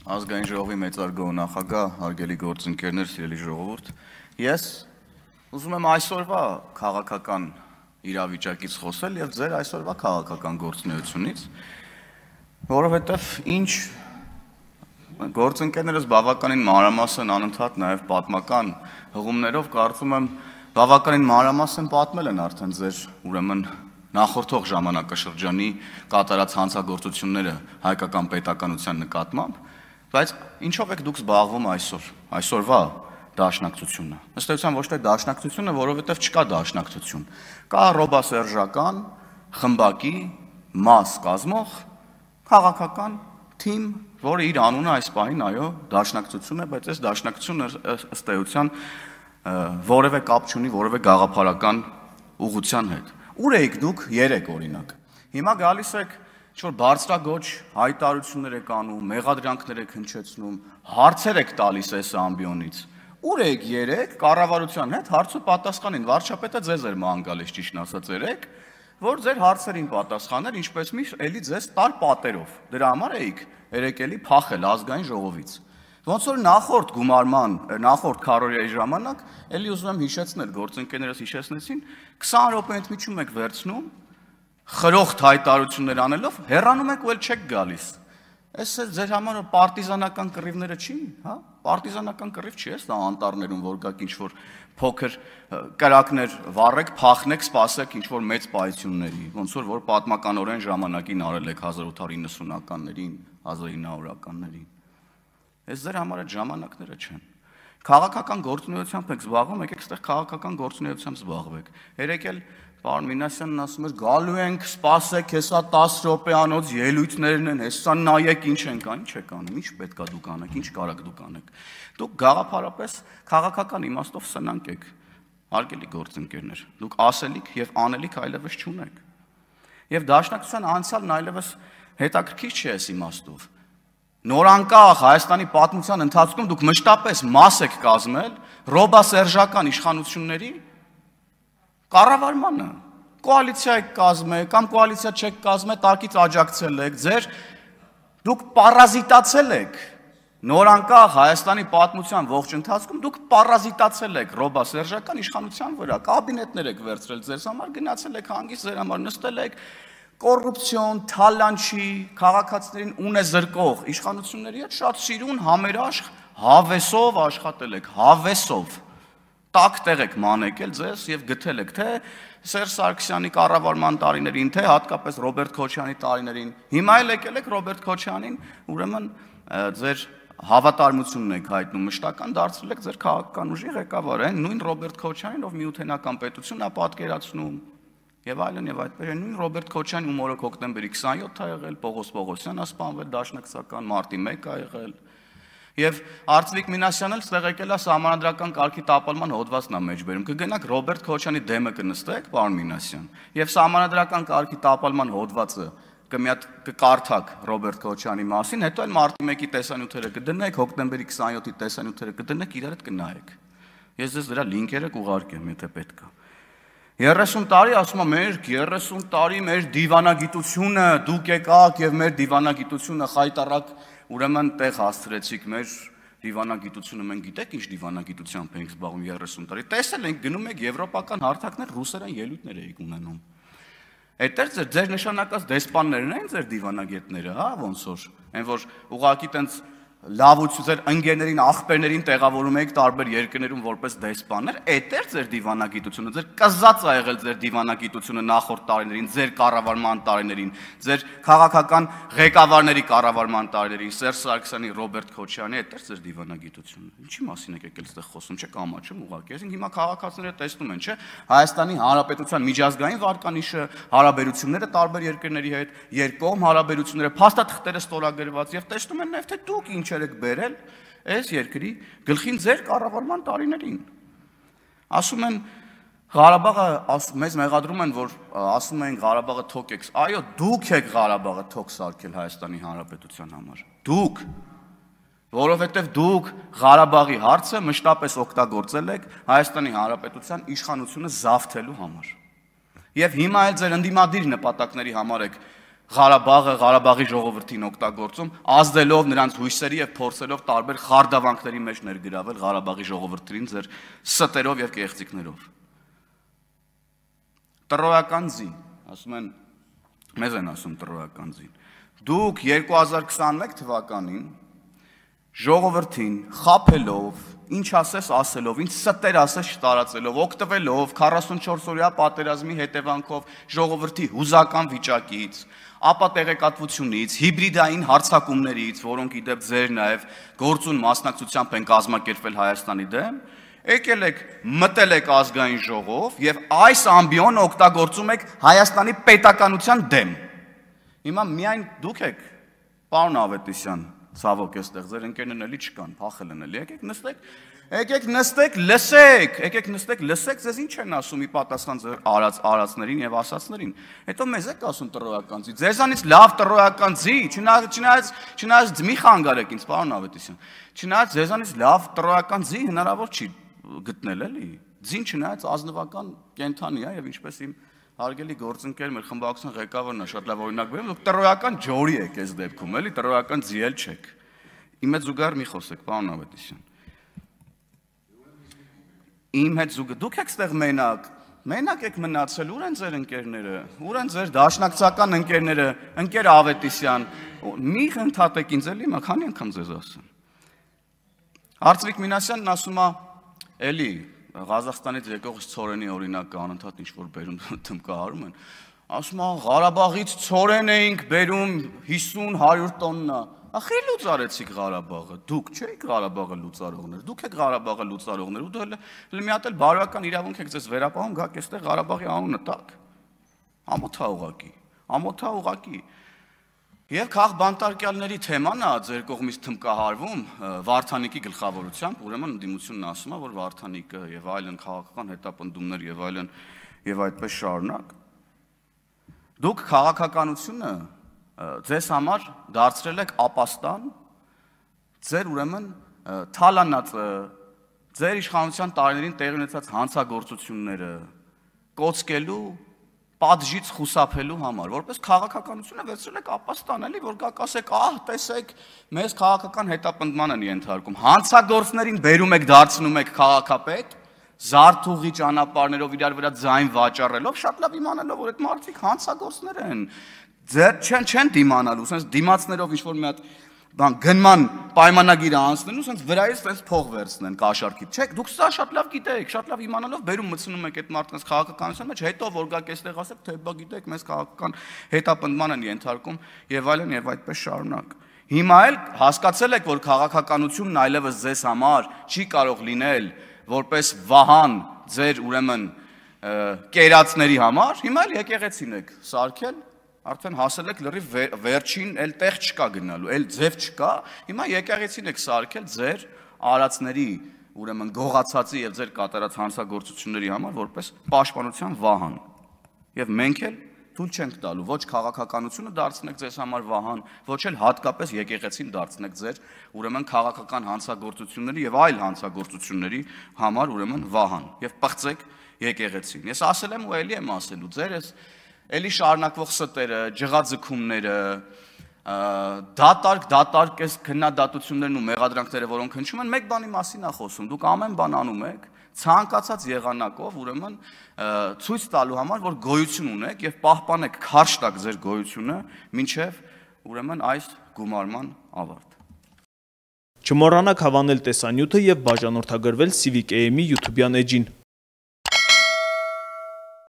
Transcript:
Ազգային ժողովի մեծարգո նախագահ, հարգելի գործընկերներ, սիրելի ժողովուրդ, ես ուզում եմ այսօրվա քաղաքական իրավիճակից խոսել եւ ձեր այսօրվա քաղաքական գործունեությունից, որովհետեւ ինչ գործընկերներս բավականին մանրամասն անընդհատ նաեւ պատմական հղումներով կարծում եմ բավականին մանրամասն պատմել են արդեն ձեր ուրեմն նախորդող ժամանակաշրջանի կատարած հանցագործությունները հայկական պետականության նկատմամբ, բայց ինչով եք դուք զբաղվում այսօրվա դաշնակցությունը։ Ըստ էության ոչ թե դաշնակցությունը, որովհետև չկա դաշնակցություն։ Կա ռոբասերժական խմբակի մաս կազմող քաղաքական թիմ, որը իր անունը այս պահին այո դաշնակցություն է, բայց այս դաշնակցությունը ըստ էության որևէ կապ չունի որևէ գաղափարական ուղղության հետ։ Ուր եք դուք երեք օրինակ։ Հիմա գալիս եք ինչ-որ բարձրագոչ հայտարարություններ եք անում, մեղադրանքներ եք հնչեցնում, հարցեր եք տալիս այս ամբիոնից։ Ուր եք երեք կառավարության հետ հարց ու պատասխանին, վարչապետը ձեզ էր ման գալիս ճիշտն ասած երեք, որ ձեր հարցերին պատասխաներ, ինչպես միշտ էլի ձեզ տալ պատերով։ Դրա համար էիք երեք էլի փախել ազգային ժողովից։ Ոնց որ նախորդ գումարման, նախորդ քարորիայի ժամանակ, էլի ուզում եմ հիշեցնել, գործընկերներս հիշեցնեցին, 20 րոպե ընդմիջում եք վերցնում, խրոխտ հայտարարություններ անելով, հեռանում եք ու էլ չեք գալիս։ Այս ձեր համար պարտիզանական կռիվները չի, հա? Պարտիզանական կռիվ չի, էս դա անտառներում, որ գաք ինչ-որ փոքր կրակներ վառեք, փախնեք, սպասեք ինչ-որ մեծ պայությունների, ոնց որ պատմականորեն ժամանակին արել եք 1890-ականներին, 1900-ականներին։ Այս ձեր համար այդ ժամանակները չեն։ Քաղաքական գործունեությամբ եք զբաղվում, եկեք այստեղ քաղաքական գործունեությամբ զբաղվեք։ Երեք էլ պարոն Մինասյանն ասում էր գալու ենք, սպասեք, հեսա 10 րոպեանոց ելույթներն են, հեսա նայեք ինչ ենք անում, ինչ եք անում, ինչ պետքա դուք անեք, ինչ կարաք դուք անեք։ Դուք գաղափարապես քաղաքական իմաստով սնանկ եք, հարգելի գործընկերներ։ Դուք ասելիք եւ անելիք այլևս չունեք։ Եվ դաշնակցության անցյալն այլևս հետաքրքիր չի այս իմաստով։ Նորանկախ Հայաստանի պատմության ընթացքում դուք մշտապես մաս եք կազմել ռոբասերժական իշխանությունների կառավարմանը, կոալիցիա եք կազմել կամ կոալիցիա չեք կազմել, տակից աջակցել եք, դուք պարազիտացել եք նորանկախ Հայաստանի պատմության ողջ ընթացքում դուք պարազիտացել եք ռոբասերժական իշխանության վրա, կաբինետներ եք վերցրել ձեզ համար, գնացել եք հանգիստ ձեր համար նստել եք կոռուպցիոն, թալանչի, քաղաքացիներին ունե զրկող իշխանությունների հետ շատ սիրուն, համերաշխ, հավեսով աշխատել եք, հավեսով տակ տեղ եք մանեկել ձեզ եւ գտել եք թե Սերժ Սարգսյանի կառավարման տարիներին, թե հատկապես Ռոբերտ Քոչյանի տարիներին։ Հիմա էլ եկել եք Ռոբերտ Քոչյանին, ուրեմն ձեր հավատարմությունն եք հայտնում մշտական, դարձրել եք ձեր քաղաքական ուժի ղեկավար, այն նույն Ռոբերտ Քոչյանին, ով միութենական պետությունն է պատկերացնում, եւ այլն եւ այդպես նույն Ռոբերտ Քոչյանը, ում օրոք հոկտեմբերի 27 է եղել, Պողոս Պողոսյանն է սպանվել դաշնակցական, մարտի 1 է եղել։ Եվ Արծվիկ Մինասյանն էլ ստեղ եկել է սահմանադրական կարգի տապալման հոդվածն է մեջբերում։ Կգնաք Ռոբերտ Քոչյանի դեմը կնստեք, պարոն Մինասյան, եւ սահմանադրական կարգի տապալման հոդվածը կկարդաք Ռոբերտ Քոչյանի մասին, հետո էլ մարտի 1-ի տեսանյութերը կդնեք, հոկտեմբերի 27-ի տեսանյութերը կդնեք, իրար հետ կնայեք։ Ես ձեզ դրա լինքերը կուղարկեմ, եթե պետք է։ 30 տարի ասում եմ, մեր 30 տարի մեր դիվանագիտությունը դուք եկաք եւ մեր դիվանագիտությունը խայտարակ ուրեմն տեղ հասցրեցիք մեր դիվանագիտությունը մենք գիտեք ինչ դիվանագիտությամբ ենք զբաղվում 30 տարի տեսել ենք գնում եք եվրոպական հարթակներ ռուսերեն ելույթներ եք ունենում այդտեղ ձեր նշանակած դեսպաններն են ձեր դիվանագետները հա ոնց որ այն որ ուղղակի տենց լավություն ձեր ընկերներին, աղբերներին տեղավորում եք տարբեր երկրներում որպես դեսպաններ, այդտեղ ձեր դիվանագիտությունը, ձեր կզած ա եղել ձեր դիվանագիտությունը նախորդ տարիներին, ձեր կառավարման տարիներին, ձեր քաղաքական ղեկավարների կառավարման տարիներին, Սերժ Սարգսյանի, Ռոբերտ Քոչյանի, այդտեղ ձեր դիվանագիտությունը։ Ինչի մասին եք եկել այդտեղ խոսում, չէ՞ կամաչում ուղղակի։ Այսինքն հիմա քաղաքացիները տեսնում են, չէ՞, Հայաստանի Հանրապետության միջազգային վարկանիշը, հարաբերությունները տարբեր երկրների հետ, երկկողմ հարաբերությունները, փաստաթղթերը ստորագրված եւ տեսնում են նաեւ թե դուք ինչ եք բերել այս երկրի գլխին ձեր կառավարման տարիներին։ Ասում են Ղարաբաղը մեզ մեղադրում են, որ ասում են Ղարաբաղը թոք եք։ Այո, դուք եք Ղարաբաղը թոք սարքել Հայաստանի Հանրապետության համար։ Դուք, որովհետև դուք Ղարաբաղի հարցը մշտապես օգտագործել եք Հայաստանի Հանրապետության իշխանությունը զավթելու համար։ Եվ հիմա էլ ձեր ընդդիմադիր նպատակների համար եք Ղարաբաղը, Ղարաբաղի ժողովրդին օգտագործում, ազդելով նրանց հույսերի եւ փորձելով տարբեր խարդավանքների մեջ ներգրավել Ղարաբաղի ժողովրդին ձեր ստերով եւ կեղծիքներով։ Տրոյական ձի, ասում են, մեզ են ասում տրոյական ձին։ Դուք 2021 թվականին ժողովրդին խափելով, ինչ ասես ասելով, ինչ ստեր ասես չտարածելով, օգտվելով 44-օրյա պատերազմի հետևանքով ժողովրդի հուզական վիճակից, ապա տեղեկատվությունից, հիբրիդային հարձակումներից, որոնք իդեպ ձեր նաև գործուն մասնակցությամբ են կազմակերպվել Հայաստանի դեմ, եկել եք, մտել եք ազգային ժողով եւ այս ամբիոնը օգտագործում եք Հայաստանի պետականության դեմ։ Հիմա միայն դուք եք, պարոն Ավետիսյան, ցավոք էստեղ ձեր ընկերներն էլի չկան, փախել են էլի, եկեք նստեք, լսեք, ձեզ ինչ են ասում ի պատասխան ձեր արածներին եւ ասածներին։ Հետո մեզ եք ասում տրոյական ձի, ձեզանից լավ տրոյական ձի, չնայած մի խանգարեք ինձ, պարոն Ավետիսյան, չնայած ձեզանից լավ տրոյական ձի հնարավոր չի գտնել էլի, ձին չնայած ազնվական կենթանի է եւ ինչպես իմ հարգելի գործընկեր մեր խմբակցության ղեկավարն է շատ լավ օրինակ բերում, դուք տրոյական ջորի եք այս դեպքում, էլի տրոյական ձիել չեք։ Իմ հետ զուգահեռ մի խոսեք, պարոն Ավետիսյան։ Իմ հետ զուգահեռ դուք եք ստեղ մենակ եք մնացել, ուր են ձեր ընկերները, ուր են ձեր դաշնակցական ընկերները, ընկեր Ավետիսյան, մի ընդհատեք ինձ էլի, մա քանի անգամ ձեզ ասեմ։ Արծվիկ Մինասյանն ասում է, էլի Ղազախստանից եկող ցորենի օրինակը անընդհատ ինչ-որ բերում թմկահարում են, ասում են Ղարաբաղից ցորեն էինք բերում 50-100 տոննա, ախի լուծարեցիք Ղարաբաղը, դուք չէիք Ղարաբաղը լուծարողներ, դուք եք Ղարաբաղը լուծարողներ, ու դու մի հատ էլ բարոյական իրավունք եք ձեզ վերապահում, գաք այստեղ Ղարաբաղի անունը տաք, ամոթա ուղակի, Եվ քաղ բանտարկյալների թեման է ձեր կողմից թմկահարվում Վարդանիկի գլխավորությամբ, ուրեմն ընդդիմությունն ասում է, որ Վարդանիկը եւ այլն քաղաքական հետապնդումներ եւ այլն եւ այդպես շարունակ։ Դուք քաղաքականությունը ձեզ համար դարձրել եք ապաստան, ձեր ուրեմն թալանած ձեր իշխանության տարիներին տեղի ունեցած հանցագործությունները կոծկելու պատժից խուսափելու համար, որպես քաղաքականությունը վերցրել եք ապաստան, էլի, որ գաք ասեք, տեսեք, մեզ քաղաքական հետապնդման են ենթարկում, հանցագործներին բերում եք, դարձնում եք քաղաքապետ, զարթուղի ճանապարհներով իրար վրա ձայն վաճառելով, շատ լավ իմանալով, որ այդ մարդիկ հանցագործներ են, չեն դիմանալու, sense դիմացներով ինչ-որ մի հատ գնման պայմանագիրը անցնելու, sense վրայից sense փող վերցնեն կաշառքից։ Չէ՞, դուք սա շատ լավ գիտեք, շատ լավ իմանալով բերում մտցնում եք այդ մարդկանց քաղաքականության մեջ, հետո որ գաք այստեղ ասեք, թե բա գիտեք, մեզ քաղաքական հետապնդման են ենթարկում եւ այլն եւ այդպես շարունակ։ Հիմա էլ հասկացել եք, որ քաղաքականությունն այլևս ձեզ համար չի կարող լինել որպես վահան ձեր ուրեմն կերածների համար, հիմա էլ եկեղեցին եք սարքել Արդեն հասել եք լրիվ վերջին, էլ տեղ չկա գնալու, էլ ձև չկա, հիմա եկեղեցին եք սարքել ձեր արածների, ուրեմն գողացածի եւ ձեր կատարած հանցագործությունների համար որպես պաշտպանության վահան։ Եվ մենք էլ թույլ չենք տալու ոչ քաղաքականությունը դարձնեք ձեզ համար վահան, ոչ էլ հատկապես եկեղեցին դարձնեք ձեր ուրեմն քաղաքական հանցագործությունների եւ այլ հանցագործությունների համար ուրեմն վահան եւ պղծեք եկեղեցին։ Ես ասել եմ ու էլի եմ ասելու, ձեր Էլի շարունակվող ստերը, ջղաձգումները, դատարկ քննադատություններն ու մեղադրանքները, որոնք հնչում են, մեկ բանի մասին է խոսում, դուք ամեն բան անում եք, ցանկացած եղանակով, ուրեմն ցույց տալու համար, որ գոյություն ունեք եւ պահպանեք քարշ տակ ձեր գոյությունը, մինչեւ ուրեմն այս գումարման ավարտ։ Չմոռանաք հավանել տեսանյութը եւ բաժանորդագրվել Civic AM-ի YouTube-յան էջին։